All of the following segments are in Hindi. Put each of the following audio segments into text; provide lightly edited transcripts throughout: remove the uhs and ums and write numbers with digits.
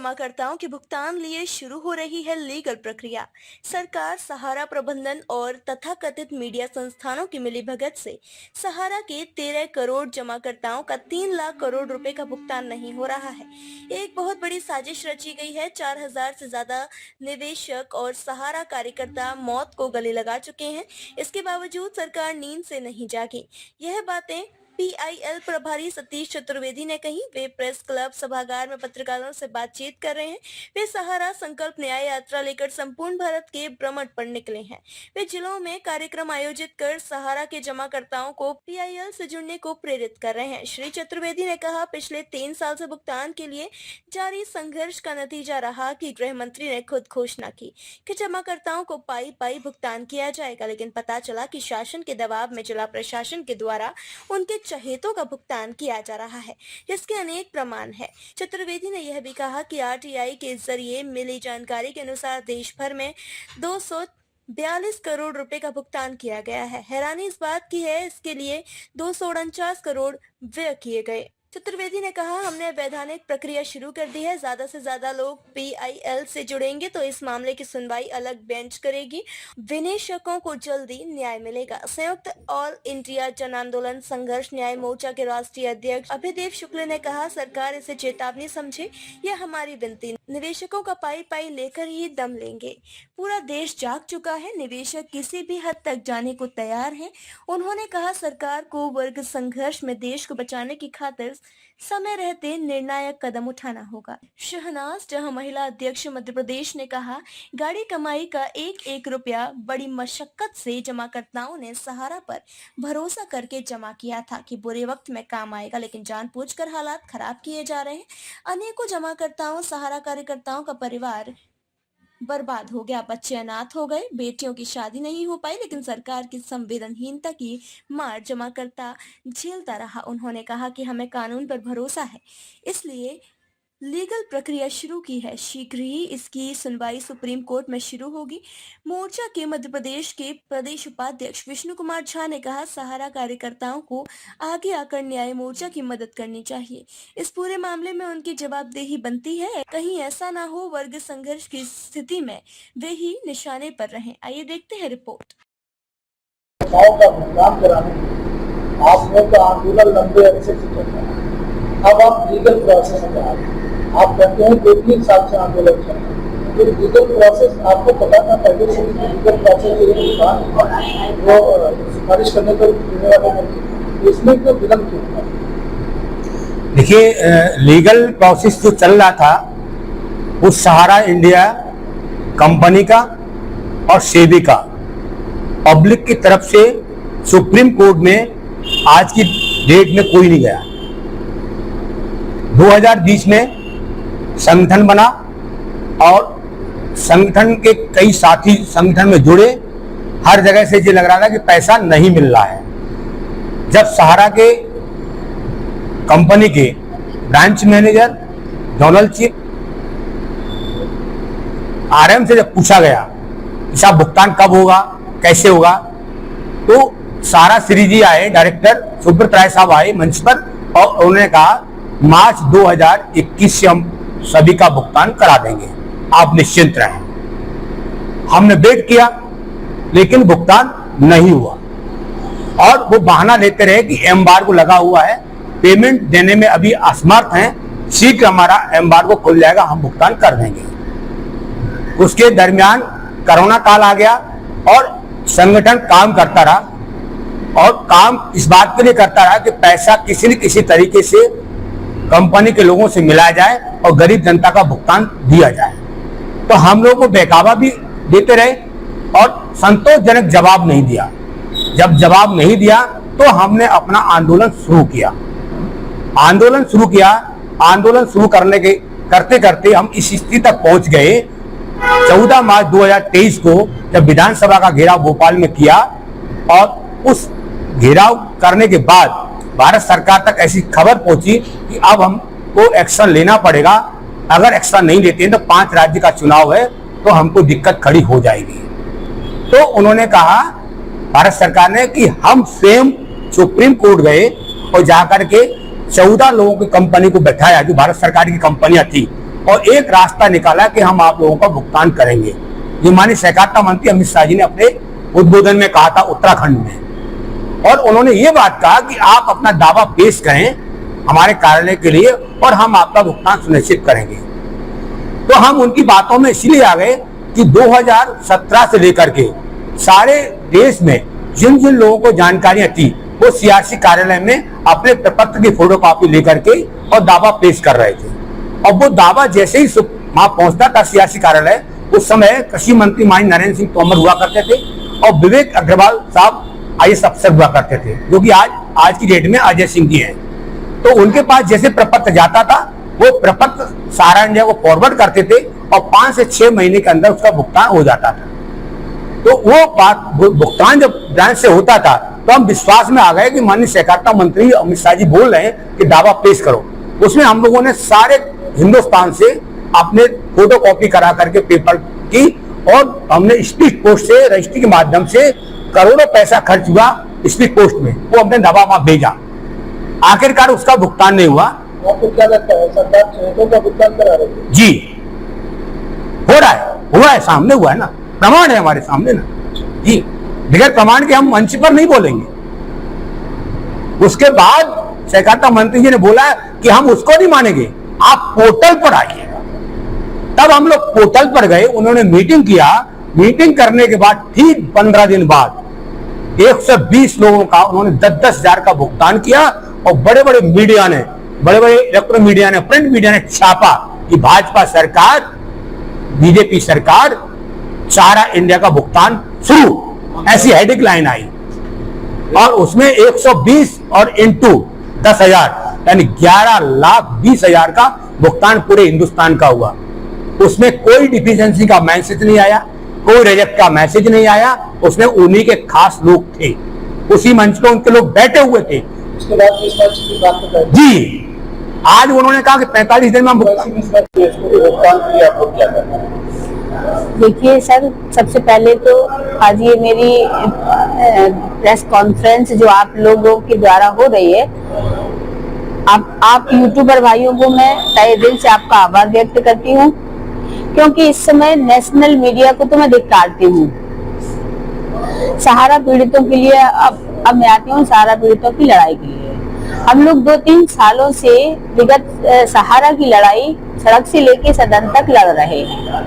जमाकर्ताओं के भुगतान लिए शुरू हो रही है लीगल प्रक्रिया। सरकार, सहारा प्रबंधन और तथाकथित मीडिया संस्थानों की मिलीभगत से सहारा के 13 करोड़ जमाकर्ताओं का 3 लाख करोड़ रुपए का भुगतान नहीं हो रहा है। एक बहुत बड़ी साजिश रची गई है। 4000 से ज्यादा निवेशक और सहारा कार्यकर्ता मौत को गले लगा चुके हैं। इसके बावजूद सरकार नींद से नहीं जागी। यह बातें पीआईएल प्रभारी सतीश चतुर्वेदी ने कही। वे प्रेस क्लब सभागार में पत्रकारों से बातचीत कर रहे हैं। वे सहारा संकल्प न्याय यात्रा लेकर संपूर्ण भारत के भ्रमण पर निकले हैं। वे जिलों में कार्यक्रम आयोजित कर सहारा के जमाकर्ताओं को पीआईएल से जुड़ने को प्रेरित कर रहे हैं। श्री चतुर्वेदी ने कहा, पिछले 3 साल से भुगतान के लिए जारी संघर्ष का नतीजा रहा कि गृह मंत्री ने खुद घोषणा की कि जमाकर्ताओं को पाई पाई भुगतान किया जाएगा, लेकिन पता चला कि शासन के दबाव में जिला प्रशासन के द्वारा उनके चहेतों का भुगतान किया जा रहा है, जिसके अनेक प्रमाण है। चतुर्वेदी ने यह भी कहा कि आरटीआई के जरिए मिली जानकारी के अनुसार देश भर में 242 करोड़ रुपए का भुगतान किया गया है। हैरानी इस बात की है, इसके लिए 249 करोड़ व्यय किए गए। चतुर्वेदी ने कहा, हमने वैधानिक प्रक्रिया शुरू कर दी है। ज्यादा से ज्यादा लोग पीआईएल से जुड़ेंगे तो इस मामले की सुनवाई अलग बेंच करेगी। विनिवेशकों को जल्दी न्याय मिलेगा। संयुक्त ऑल इंडिया जन आंदोलन संघर्ष न्याय मोर्चा के राष्ट्रीय अध्यक्ष अभिदेव शुक्ल ने कहा, सरकार इसे चेतावनी समझे, यह हमारी विनती। निवेशकों का पाई पाई लेकर ही दम लेंगे। पूरा देश जाग चुका है। निवेशक किसी भी हद तक जाने को तैयार है। उन्होंने कहा, सरकार को वर्ग संघर्ष में देश को बचाने की खातिर समय रहते निर्णायक कदम उठाना होगा। शहनाज, जहां महिला अध्यक्ष मध्य प्रदेश, ने कहा, गाड़ी कमाई का एक एक रुपया बड़ी मशक्कत से जमाकर्ताओं ने सहारा पर भरोसा करके जमा किया था कि बुरे वक्त में काम आएगा, लेकिन जानबूझकर हालात खराब किए जा रहे हैं। अनेकों जमाकर्ताओं, सहारा कार्यकर्ताओं का परिवार बर्बाद हो गया। बच्चे अनाथ हो गए, बेटियों की शादी नहीं हो पाई, लेकिन सरकार की संवेदनहीनता की मार जमाकर्ता झेलता रहा। उन्होंने कहा कि हमें कानून पर भरोसा है, इसलिए लीगल प्रक्रिया शुरू की है। शीघ्र ही इसकी सुनवाई सुप्रीम कोर्ट में शुरू होगी। मोर्चा के मध्य प्रदेश के प्रदेश उपाध्यक्ष विष्णु कुमार झा ने कहा, सहारा कार्यकर्ताओं को आगे आकर न्याय मोर्चा की मदद करनी चाहिए। इस पूरे मामले में उनकी जवाबदेही बनती है। कहीं ऐसा ना हो वर्ग संघर्ष की स्थिति में वे ही निशाने पर रहें। आइए देखते हैं रिपोर्ट। का भुगतान कराने आप लोग का आंदोलन लंबे अरसे से चल रहा है। अब आप लीगल प्रोसेस में आ रहे हैं। आप कहते हैं 2-3 साल से आंदोलन चल रहा है, तो लीगल प्रोसेस आपको पता था पहले से लीगल प्रोसेस वो सिफारिश करने को देने वाले, इसमें क्यों विलंब क्यों था? देखिए, लीगल प्रोसेस जो चल रहा था वो सहारा इंडिया कंपनी का और सेबी का पब्लिक की तरफ से सुप्रीम कोर्ट में आज की डेट में कोई नहीं गया। 2020 में संगठन बना और संगठन के कई साथी संगठन में जुड़े। हर जगह से ये लग रहा था कि पैसा नहीं मिल रहा है। जब सहारा के कंपनी के branch manager, zonal chief, RM से जब पूछा गया कि साहब भुगतान कब होगा, कैसे होगा, तो सारा श्री जी आए, डायरेक्टर सुब्रत राय साहब आए मंच पर और उन्होंने कहा, मार्च 2021 से हम सभी का भुगतान करा देंगे, आप निश्चिंत रहें। हमने वेट किया लेकिन भुगतान नहीं हुआ और वो बहाना देते रहे कि एम्बार्गो लगा हुआ है, पेमेंट देने में अभी असमर्थ हैं, शीघ्र हमारा एम्बार्गो खुल जाएगा, हम भुगतान कर देंगे। उसके दरमियान कोरोना काल आ गया और संगठन काम करता रहा और काम इस बात के लिए करता रहा कि पैसा किसी न किसी तरीके से कंपनी के लोगों से मिलाया जाए और गरीब जनता का भुगतान दिया जाए। तो हम लोगों को बहकावा भी देते रहे और संतोषजनक जवाब नहीं दिया। जब जवाब नहीं दिया तो हमने अपना आंदोलन शुरू किया। आंदोलन शुरू करते करते हम इस स्थिति तक पहुंच गए 14 मार्च 2023 को, जब विधानसभा का घेराव भोपाल में किया और उस घेराव करने के बाद भारत सरकार तक ऐसी खबर पहुंची कि अब हमको एक्शन लेना पड़ेगा। अगर एक्शन नहीं लेते हैं तो 5 राज्य का चुनाव है तो हमको दिक्कत खड़ी हो जाएगी। तो उन्होंने कहा, भारत सरकार ने, कि हम स्वयं सुप्रीम कोर्ट गए और जाकर के 14 लोगों की कंपनी को बैठाया जो भारत सरकार की कंपनियां थी और एक रास्ता निकाला कि हम आप लोगों का भुगतान करेंगे। ये माननीय सहकारिता मंत्री अमित शाह जी ने अपने उद्बोधन में कहा था उत्तराखंड में, और उन्होंने ये बात कहा कि आप अपना दावा पेश करें हमारे कार्यालय के लिए और हम आपका भुगतान सुनिश्चित करेंगे। तो हम उनकी बातों में इसलिए आ गए कि 2017 से लेकर के सारे देश में जिन जिन लोगों को जानकारियां थी वो सीआरसी कार्यालय में अपने प्रपत्र की फोटोकॉपी लेकर के और दावा पेश कर रहे थे। अब वो दावा जैसे ही वहां पहुंचता था सीआरसी कार्यालय, उस समय कृषि मंत्री माननीय नरेंद्र सिंह तोमर हुआ करते थे और विवेक अग्रवाल साहब आईएएस अफसर हुआ करते थे, जो कि आज की डेट में अजय सिंह जी हैं। तो उनके पास जैसे प्रपत्र जाता था वो प्रपत्र सहारा इंडिया को फॉरवर्ड करते थे और 5 से 6 महीने के अंदर उसका भुगतान हो जाता था। तो वो बात भुगतान जब ब्रांच से होता था तो हम विश्वास में आ गए कि माननीय सहकारिता मंत्री अमित शाह जी बोल रहे हैं कि दावा पेश करो। उसमें हम लोगों ने सारे हिंदुस्तान से अपने फोटो कॉपी करा करके पेपर की और हमने स्पीड पोस्ट से रजिस्ट्री के माध्यम से करोड़ों पैसा खर्च हुआ स्पीड पोस्ट में, वो हमने दवा वहां भेजा। आखिरकार उसका भुगतान नहीं हुआ। आपको क्या लगता है सरकार चेकों का भुगतान करा रही है? जी हो रहा है, हुआ है, सामने हुआ है ना, प्रमाण है हमारे सामने ना जी। बगैर प्रमाण के हम मंच पर नहीं बोलेंगे। उसके बाद सहकारिता मंत्री जी ने बोला कि हम उसको नहीं मानेंगे, आप पोर्टल पर आइए। तब हम लोग पोर्टल पर गए, उन्होंने मीटिंग किया। मीटिंग करने के बाद ठीक 15 दिन बाद 120 लोगों का उन्होंने 10-10 हजार का भुगतान किया और बड़े बड़े मीडिया ने, बड़े बड़े इलेक्ट्रॉनिक मीडिया ने, प्रिंट मीडिया ने छापा कि भाजपा सरकार, बीजेपी सरकार सारा इंडिया का भुगतान शुरू, ऐसी हेडिंग लाइन आई। और उसमें 120 और इंटू 10,000 यानी 11,20,000 का भुगतान पूरे हिंदुस्तान का हुआ। उसमें कोई डिफिशिएंसी का मैसेज नहीं आया, कोई रिजेक्ट का मैसेज नहीं आया। उसमें उन्हीं के खास लोग थे, उसी मंच पे उनके लोग बैठे हुए थे। उसके बाद इस मंच की बात बताइए जी। आज उन्होंने कहा कि 45 दिन में हम भुगतान किया, आपको क्या करना है? देखिए सर, सबसे पहले तो आज ये मेरी प्रेस कॉन्फ्रेंस जो आप लोगों के द्वारा हो रही है, आप यूट्यूबर भाइयों को मैं तहे दिल से आपका आभार व्यक्त करती हूँ, क्योंकि इस समय नेशनल मीडिया को तो मैं धिक्कारती हूँ। सहारा पीड़ितों के लिए अब मैं आती हूँ सहारा पीड़ितों की लड़ाई के लिए। हम लोग 2-3 सालों से विगत सहारा की लड़ाई सड़क से लेके सदन तक लड़ रहे हैं।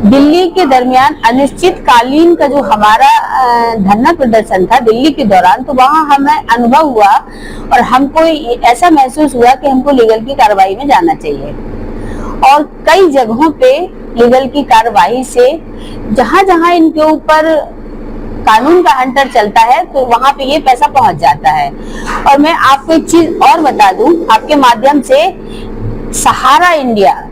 दिल्ली के दरमियान अनिश्चितकालीन का जो हमारा धरना प्रदर्शन था दिल्ली के दौरान, तो वहां हमें अनुभव हुआ और हमको ऐसा महसूस हुआ कि हमको लीगल की कार्रवाई में जाना चाहिए। और कई जगहों पे लीगल की कार्रवाई से जहां जहां इनके ऊपर कानून का हंटर चलता है तो वहां पे ये पैसा पहुंच जाता है। और मैं आपको एक चीज और बता दूं आपके माध्यम से, सहारा इंडिया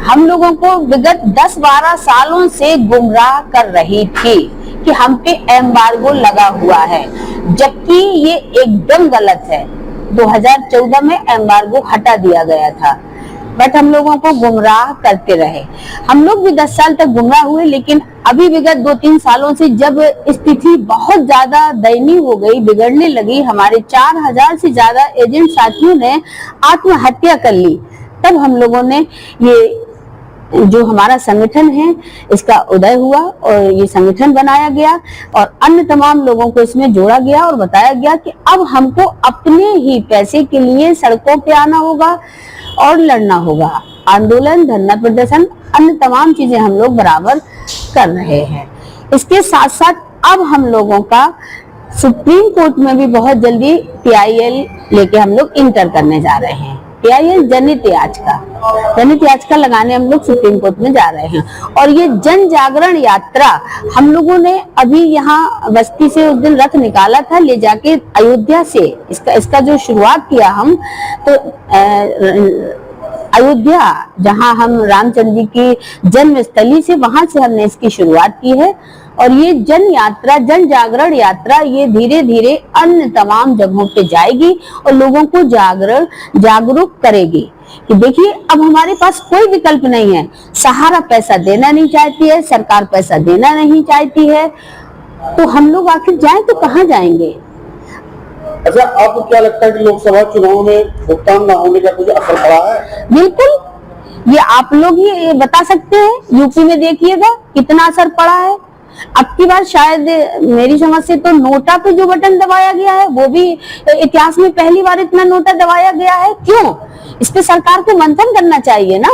हम लोगों को विगत 10-12 सालों से गुमराह कर रही थी कि हम पे एम्बार्गो लगा हुआ है, जबकि ये एकदम गलत है। 2014 में एम्बार्गो हटा दिया गया था, बट हम लोगों को गुमराह करते रहे। हम लोग भी 10 साल तक गुमराह हुए, लेकिन अभी विगत 2-3 सालों से जब स्थिति बहुत ज्यादा दयनीय हो गई, बिगड़ने लगी, हमारे 4000 से ज्यादा एजेंट साथियों ने आत्महत्या कर ली, तब हम लोगों ने ये जो हमारा संगठन है इसका उदय हुआ और ये संगठन बनाया गया और अन्य तमाम लोगों को इसमें जोड़ा गया और बताया गया कि अब हमको अपने ही पैसे के लिए सड़कों पे आना होगा और लड़ना होगा। आंदोलन, धरना प्रदर्शन, अन्य तमाम चीजें हम लोग बराबर कर रहे हैं। इसके साथ साथ अब हम लोगों का सुप्रीम कोर्ट में भी बहुत जल्दी PIL लेके हम लोग इंटर करने जा रहे हैं। PIL जनहित याचिका लगाने हम लोग सुप्रीम कोर्ट में जा रहे हैं। और ये जन जागरण यात्रा हम लोगों ने अभी यहाँ बस्ती से उस दिन रथ निकाला था, ले जाके अयोध्या से इसका जो शुरुआत किया हम, तो अयोध्या जहां हम रामचंद्र जी की जन्म स्थली से, वहां से हमने इसकी शुरुआत की है। और ये जन यात्रा, जन जागरण यात्रा, ये धीरे धीरे अन्य तमाम जगहों पे जाएगी और लोगों को जागरूक करेगी कि देखिए अब हमारे पास कोई विकल्प नहीं है। सहारा पैसा देना नहीं चाहती है, सरकार पैसा देना नहीं चाहती है, तो हम लोग आखिर जाएं तो कहाँ जाएंगे? अच्छा, आपको क्या लगता है कि लोकसभा चुनाव में भुगतान न होने का कुछ असर पड़ा है? बिल्कुल, ये आप लोग ही बता सकते हैं। यूपी में देखिएगा कितना असर पड़ा है। अब की बार शायद मेरी समझ से तो नोटा पे जो बटन दबाया गया है वो भी इतिहास में पहली बार इतना नोटा दबाया गया है। क्यों? इस पे सरकार को मंथन करना चाहिए ना।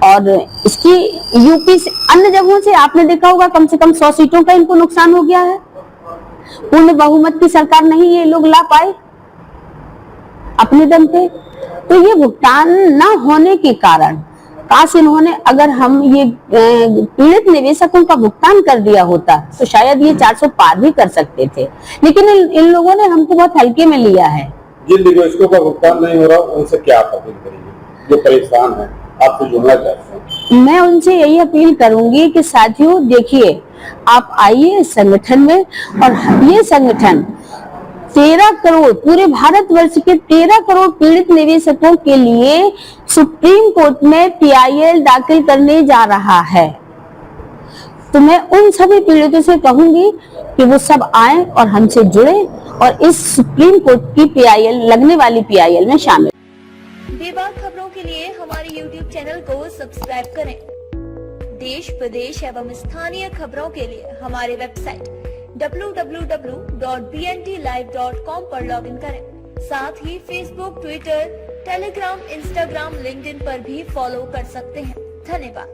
और इसकी यूपी से अन्य जगहों से आपने देखा होगा कम से कम 100 सीटों का इनको नुकसान हो गया है। पूर्ण बहुमत की सरकार नहीं ये लोग ला पाए अपने दम पे। तो ये भुगतान ना होने के कारण काश इन्होंने, अगर हम ये पीड़ित निवेशकों का भुगतान कर दिया होता तो शायद ये 400 पार भी कर सकते थे, लेकिन इन लोगों ने हमको बहुत हल्के में लिया है। जिन निवेशकों का भुगतान नहीं हो रहा उनसे क्या आप अपील करेंगे जो परेशान है, आपसे जुड़ना चाहते हैं? मैं उनसे यही अपील करूंगी कि साथियों देखिए, आप आइए इस संगठन में, और ये संगठन 13 करोड़ पूरे भारतवर्ष के 13 करोड़ पीड़ित निवेशकों के लिए सुप्रीम कोर्ट में PIL दाखिल करने जा रहा है। तो मैं उन सभी पीड़ितों से कहूंगी कि वो सब आए और हमसे जुड़े और इस सुप्रीम कोर्ट की PIL, लगने वाली PIL में शामिल। बेबाक खबरों के लिए हमारे YouTube चैनल को सब्सक्राइब करें। देश, प्रदेश एवं स्थानीय खबरों के लिए हमारे वेबसाइट www.bntlive.com पर लॉगिन करें। साथ ही Facebook, Twitter, Telegram, Instagram, LinkedIn पर भी फॉलो कर सकते हैं। धन्यवाद।